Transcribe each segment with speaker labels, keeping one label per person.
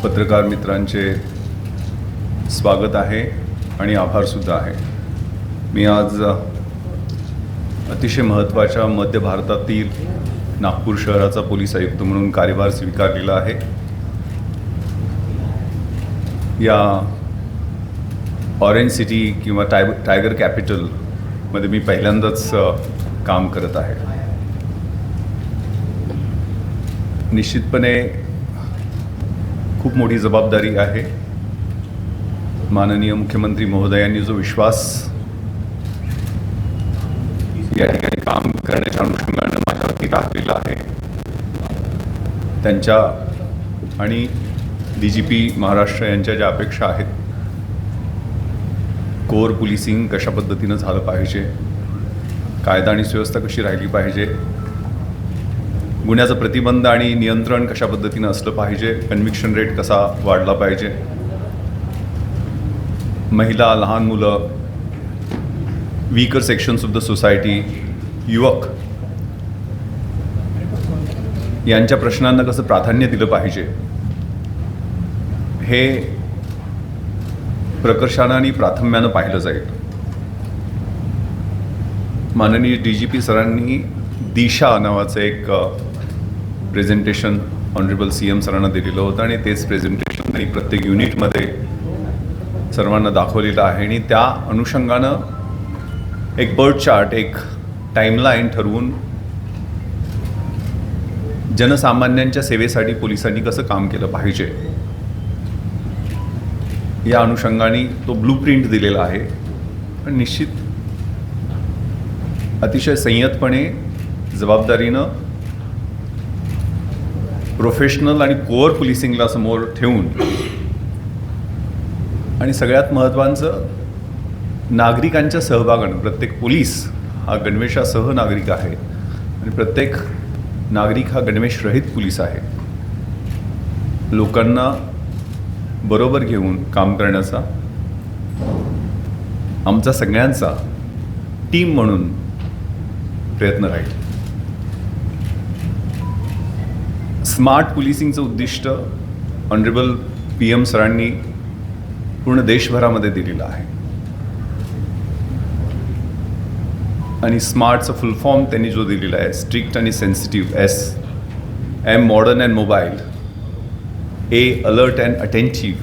Speaker 1: पत्रकार मित्रांचे स्वागत आहे आणि आभारसुद्धा आहे. मी आज अतिशय महत्त्वाच्या मध्य भारतातील नागपूर शहराचा पोलीस आयुक्त म्हणून कार्यभार स्वीकारलेला आहे. या ऑरेंज सिटी किंवा टायगर कॅपिटलमध्ये मी पहिल्यांदाच काम करत आहे. निश्चितपणे खूप मोठी जबाबदारी आहे. माननीय मुख्यमंत्री महोदयांनी जो विश्वास या ठिकाणी काम करण्याच्या अनुषंगाने माझ्यावरती टाकलेला आहे, त्यांच्या आणि DGP महाराष्ट्र यांच्या ज्या अपेक्षा आहेत, कोर पोलिसिंग कशा पद्धतीनं झालं पाहिजे, कायदा आणि सुव्यवस्था कशी राहिली पाहिजे, गुन्ह्याचं प्रतिबंध आणि नियंत्रण कशा पद्धतीनं असलं पाहिजे, कन्व्हिक्शन रेट कसा वाढला पाहिजे, महिला, लहान मुलं, weaker sections of the society, युवक यांच्या प्रश्नांना कसं प्राधान्य दिलं पाहिजे, हे प्रकर्षानं आणि प्राथम्यानं पाहिलं जाईल. माननीय DGP सरांनी दिशा नावाचं एक प्रेझेंटेशन ऑनरेबल CM सरांना दिलेलं होतं आणि तेच प्रेझेंटेशन त्यांनी प्रत्येक युनिटमध्ये सर्वांना दाखवलेलं आहे. आणि त्या अनुषंगानं एक बर्ड चार्ट, एक टाईमलाईन ठरवून जनसामान्यांच्या सेवेसाठी पोलिसांनी कसं काम केलं पाहिजे या अनुषंगाने तो ब्लूप्रिंट दिलेला आहे. पण निश्चित अतिशय संयतपणे, जबाबदारीनं, प्रोफेशनल आणि कोअर पोलिसिंगला समोर ठेवून आणि सगळ्यात महत्त्वाचं नागरिकांच्या सहभागानं, प्रत्येक पोलीस हा गणवेशासह नागरिक आहे आणि प्रत्येक नागरिक हा गणवेशरहित पोलीस आहे. लोकांना बरोबर घेऊन काम करण्याचा आमचा सगळ्यांचा टीम म्हणून प्रयत्न राहील. स्मार्ट पोलिसिंगचं उद्दिष्ट ऑनरेबल PM सरांनी पूर्ण देशभरामध्ये दिलेलं आहे आणि स्मार्टचं फुल फॉर्म त्यांनी जो दिलेला आहे, स्ट्रिक्ट आणि sensitive, S, M modern and mobile, A alert and attentive,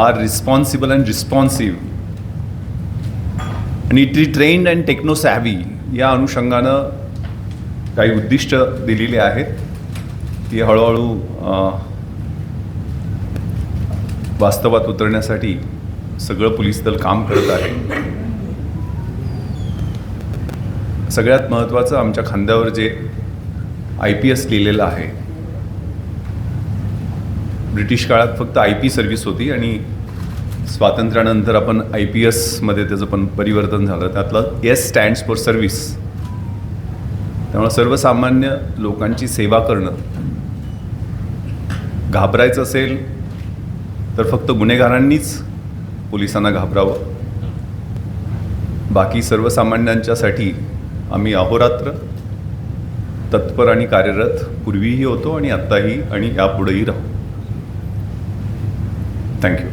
Speaker 1: R responsible and responsive आणि T trained and techno savvy या अनुषंगानं काही उद्दिष्ट दिलेली आहेत. ती हळूहळू वास्तवात उतरण्यासाठी सगळं पोलीस दल काम करत आहे. सगळ्यात महत्त्वाचं, आमच्या खांद्यावर जे IPS लिहिलेलं आहे, ब्रिटिश काळात फक्त IP सर्व्हिस होती आणि स्वातंत्र्यानंतर आपण IPS मध्ये त्याचं पण परिवर्तन झालं. त्यातलं S स्टँड्स फॉर सर्व्हिस. त्यामुळे सर्वसामान्य लोकांची सेवा करणं, घाबरायचं असेल तर फक्त गुन्हेगारांनीच पोलिसांना घाबरावं. बाकी सर्वसामान्यांच्यासाठी आम्ही अहोरात्र तत्पर आणि कार्यरत पूर्वीही होतो आणि आत्ताही आणि यापुढेही राहू. थँक्यू.